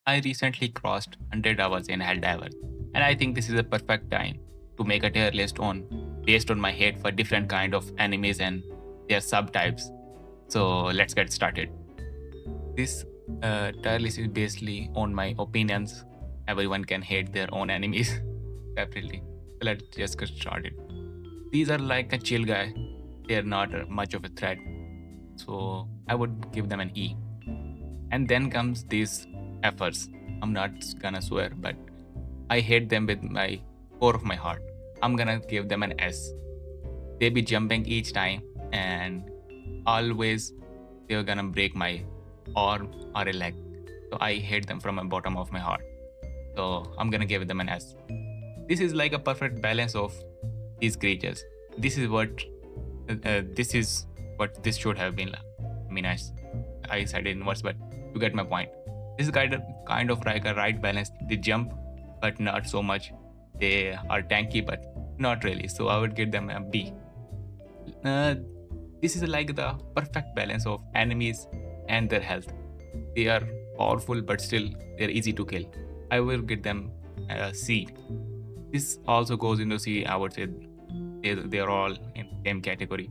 I recently crossed 100 hours in Helldivers, and I think this is a perfect time to make a tier list on based on my hate for different kind of enemies and their subtypes. So let's get started. This tier list is basically on my opinions. Everyone can hate their own enemies separately. So let's just get started. These are like a chill guy. They're not much of a threat, so I would give them an E. And then comes these efforts. I'm not gonna swear, but I hate them with my core of my heart. I'm gonna give them an S. They be jumping each time, and always they're gonna break my arm or a leg. So I hate them from the bottom of my heart. So I'm gonna give them an S. This is like a perfect balance of these creatures. This is what this should have been. I mean, I said it in words, but you get my point. This is kind of like a right balance. They jump, but not so much. They are tanky, but not really. So I would give them a B. Uh, this is like the perfect balance of enemies and their health. They are powerful, but still they're easy to kill. I will give them a C. This also goes into C. I would say they're all in the same category.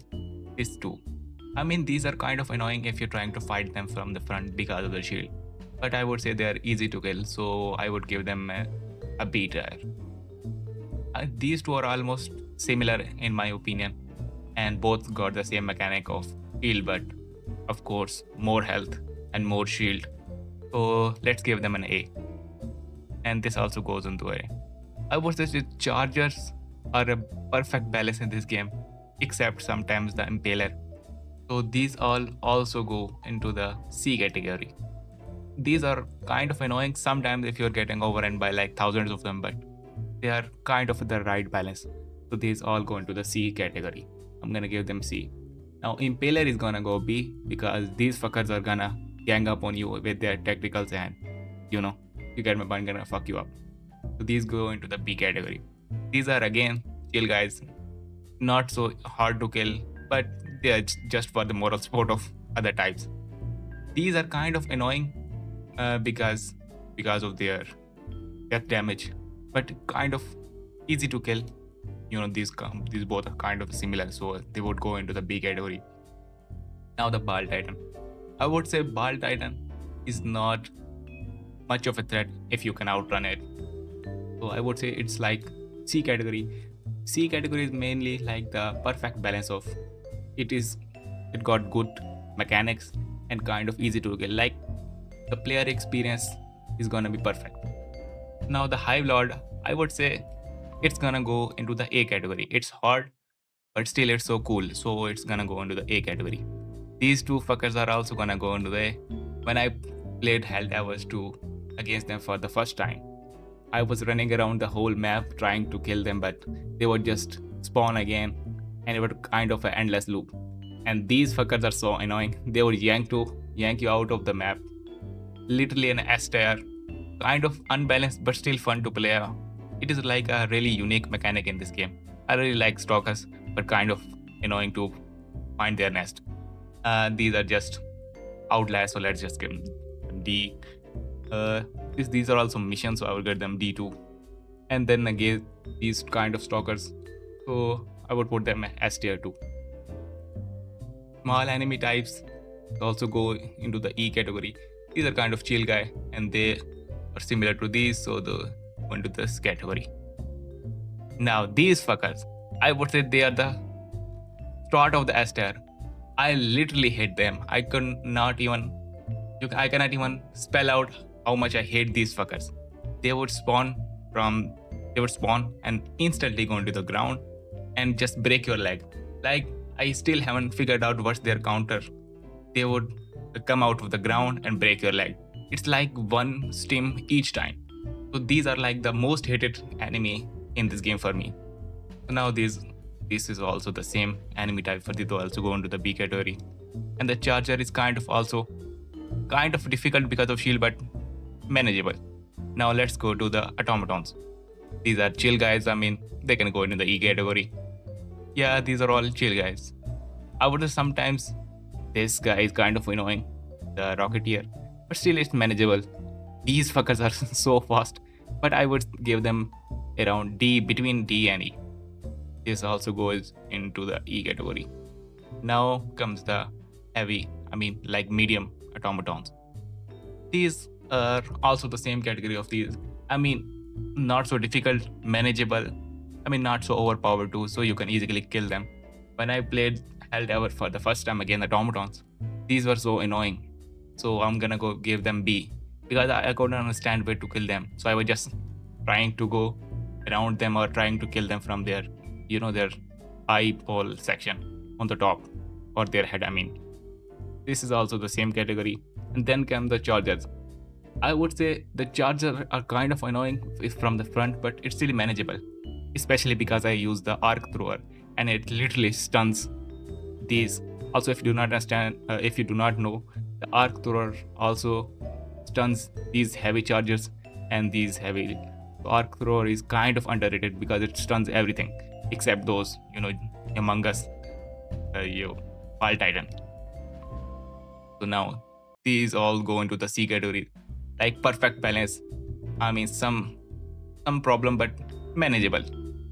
This too. I mean, these are kind of annoying if you're trying to fight them from the front because of the shield. But I would say they are easy to kill, so I would give them a B tier. These two are almost similar in my opinion, and both got the same mechanic of shield, but of course more health and more shield. So let's give them an A. And this also goes into A. I would say the chargers are a perfect balance in this game, except sometimes the impaler. So these all also go into the C category. These are kind of annoying sometimes if you're getting overrun by like thousands of them, but they are kind of the right balance. So these all go into the C category. I'm gonna give them C. Now Impaler is gonna go B because these fuckers are gonna gang up on you with their tacticals and you get my point, gonna fuck you up. So these go into the B category. These are again chill guys, not so hard to kill, but they are just for the moral support of other types. These are kind of annoying because of their death damage, but kind of easy to kill. These both are kind of similar, so they would go into the B category. Now the Ball Titan. I would say Ball Titan is not much of a threat if you can outrun it. So I would say it's like C category. C category is mainly like the perfect balance of it got good mechanics and kind of easy to kill. Like the player experience is gonna be perfect. Now the Hive Lord, I would say it's gonna go into the A category. It's hard, but still it's so cool. So it's gonna go into the A category. These two fuckers are also gonna go into the A. When I played Helldivers 2 against them for the first time, I was running around the whole map trying to kill them, but they would just spawn again, and it was kind of an endless loop. And these fuckers are so annoying. They would yank you out of the map. Literally an S tier, kind of unbalanced but still fun to play. It is like a really unique mechanic in this game. I really like stalkers, but kind of annoying to find their nest. These are just outliers, so let's just give them D. These are also missions, so I will get them D2. And then again, these kind of stalkers, so I would put them S tier 2. Small enemy types also go into the E category. These are kind of chill guy, and they are similar to these, so they go into this category. Now these fuckers, I would say they are the start of the S tier. I literally hate them. I cannot even spell out how much I hate these fuckers. They would spawn and instantly go into the ground and just break your leg. Like, I still haven't figured out what's their counter. They would come out of the ground and break your leg. It's like one stim each time. So these are like the most hated enemy in this game for me. So now this is also the same enemy type for these to also go into the B category. And the charger is kind of difficult because of shield, but manageable. Now let's go to the automatons. These are chill guys. I mean, they can go into the E category. Yeah, these are all chill guys. I would say sometimes this guy is kind of annoying, the rocketeer, but still it's manageable. These fuckers are so fast, but I would give them around D, between D and E. This also goes into the E category. Now comes the heavy, like medium automatons. These are also the same category of these. Not so difficult, manageable. Not so overpowered too, so you can easily kill them. When I played Helldiver for the first time again, the automatons, these were so annoying. So I'm gonna go give them B because I couldn't understand where to kill them. So I was just trying to go around them or trying to kill them from their eyeball section on the top or their head. This is also the same category. And then come the chargers. I would say the chargers are kind of annoying from the front, but it's still manageable, especially because I use the arc thrower and it literally stuns these. Also, if you do not know, the arc thrower also stuns these heavy chargers and these heavy. The arc thrower is kind of underrated because it stuns everything except those, Among Us, Fall Titan. So now these all go into the C category, like perfect balance. Some problem, but manageable.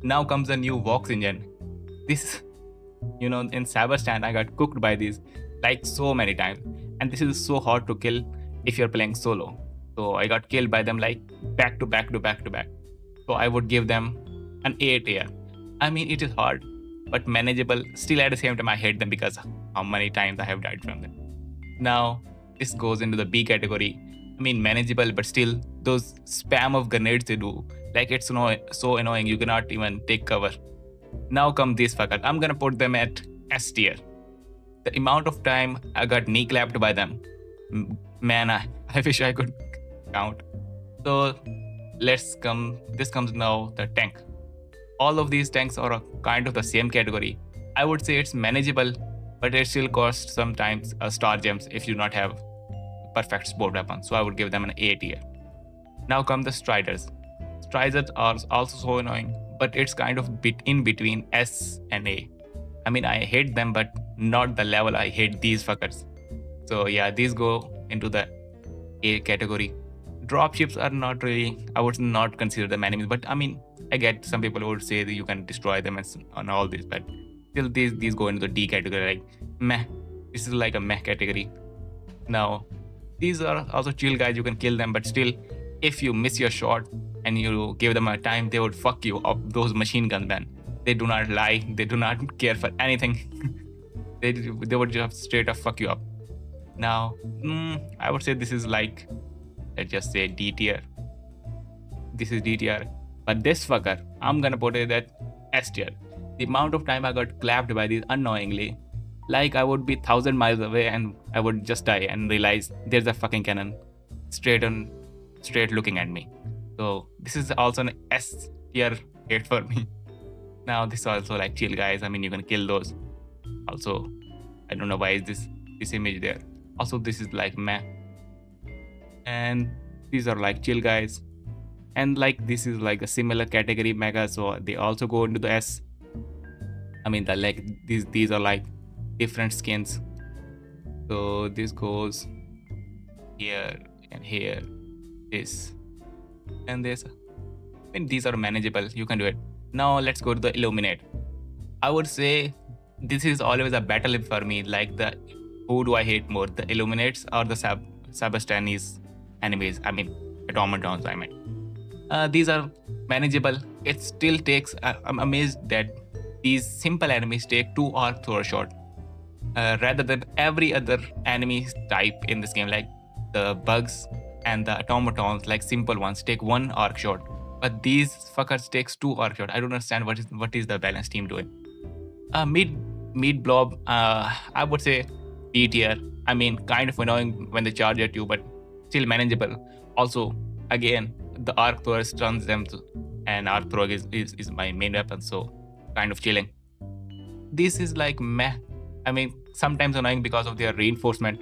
Now comes the new Vox engine. This, in Cyberstand, I got cooked by these like so many times, and this is so hard to kill if you're playing solo. So I got killed by them like back to back to back to back. So I would give them an A tier. It is hard, but manageable. Still, at the same time, I hate them because how many times I have died from them. Now, this goes into the B category. Manageable, but still, those spam of grenades they do, like it's so annoying, you cannot even take cover. Now come these fuckers. I'm gonna put them at S tier. The amount of time I got knee clapped by them, man, I wish I could count. So, this comes now the tank. All of these tanks are kind of the same category. I would say it's manageable, but it still costs sometimes star gems if you do not have perfect sport weapon. So I would give them an A tier. Now come the striders. Striders are also so annoying, but it's kind of bit in between S and A. I hate them, but not the level I hate these fuckers. So yeah, these go into the A category. Dropships are not really, I would not consider them enemies, but I get some people would say that you can destroy them and all this, but still these go into the D category, like meh. This is like a meh category. Now, these are also chill guys, you can kill them, but still, if you miss your shot and you give them a time, they would fuck you up. Those machine gun men, they do not lie, they do not care for anything. they would just straight up fuck you up. Now, I would say this is like, let's just say D tier. This is D tier. But this fucker, I'm gonna put it at S tier. The amount of time I got clapped by these unknowingly, like I would be 1,000 miles away and I would just die and realize there's a fucking cannon straight looking at me. So this is also an S tier hate for me. Now this is also like chill guys. You can kill those. Also, I don't know why is this image there. Also, this is like meh. And these are like chill guys. And like this is like a similar category mega, so they also go into the S. These are like different skins. So this goes here and here, this and this. These are manageable, you can do it. Now let's go to the Illuminate. I would say this is always a battle for me, like who do I hate more, the Illuminates or the Sabastanis enemies, automatons, these are manageable. It still takes, I'm amazed that these simple enemies take 2 arc thrower shot rather than every other enemy type in this game, like the bugs and the automatons, like simple ones take 1 arc shot, but these fuckers takes 2 arc shot. I don't understand what is the balance team doing. Mid blob, I would say D tier. Kind of annoying when they charge at you, but still manageable. Also, again, the arc thrower stuns them and arc thrower is my main weapon, so kind of chilling. This is like meh. Sometimes annoying because of their reinforcement.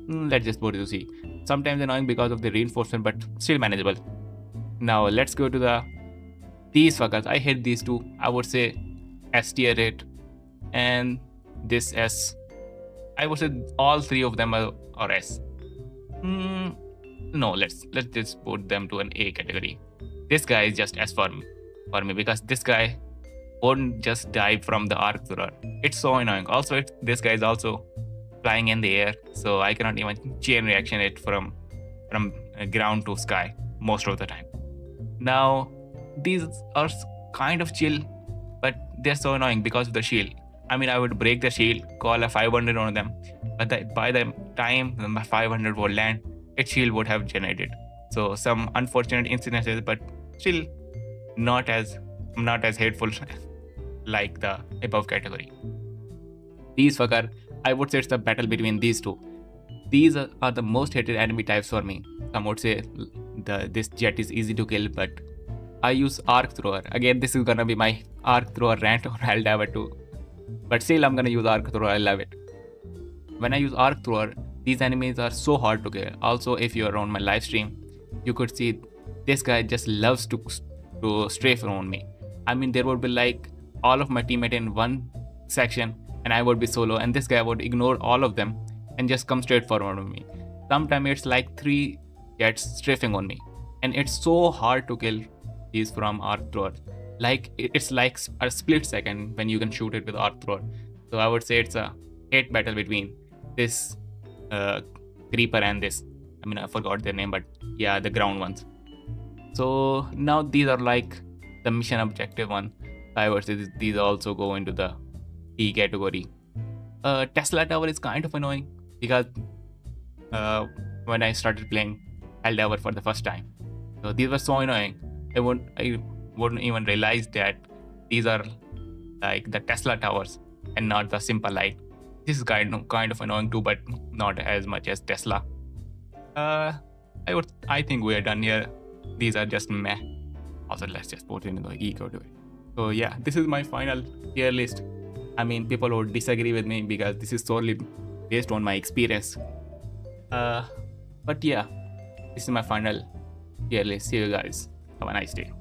Let's just put it to see. Sometimes annoying because of the reinforcement, but still manageable. Now let's go to these fuckers. I hate these two. I would say S tier rate and this S. I would say all 3 of them are S. No, let's just put them to an A category. This guy is just S for me because this guy won't just die from the arc thrower. It's so annoying. Also, this guy is also flying in the air, so I cannot even chain reaction it from ground to sky most of the time. Now, these are kind of chill, but they're so annoying because of the shield. I mean, I would break the shield, call a 500 on them, but by the time the 500 would land, its shield would have generated. So some unfortunate incidences, but still not as hateful like the above category. These fucker, I would say it's the battle between these two. These are the most hated enemy types for me. Some would say this jet is easy to kill, but I use arc thrower. Again, this is gonna be my arc thrower rant or Helldiver too. But still, I'm gonna use arc thrower. I love it. When I use arc thrower, these enemies are so hard to kill. Also, if you're on my live stream, you could see this guy just loves to strafe around me. I mean, there would be like all of my teammate in one section, and I would be solo, and this guy would ignore all of them and just come straight forward on me. Sometimes it's like 3 jets strafing on me, and it's so hard to kill these from arc thrower. Like it's like a split second when you can shoot it with arc thrower. So I would say it's a hate battle between this creeper and this. I mean, I forgot their name, but yeah, the ground ones. So now these are like the mission objective one. I would say these also go into the E category. Tesla Tower is kind of annoying because when I started playing Helldiver for the first time, so these were so annoying. I wouldn't even realize that these are like the Tesla towers and not the simple light. This is kind of annoying too, but not as much as Tesla. I think we are done here. These are just meh. Also, let's just put it in the E category. So yeah, this is my final tier list. I mean, people would disagree with me because this is solely based on my experience. But yeah, this is my final tier list. See you guys. Have a nice day.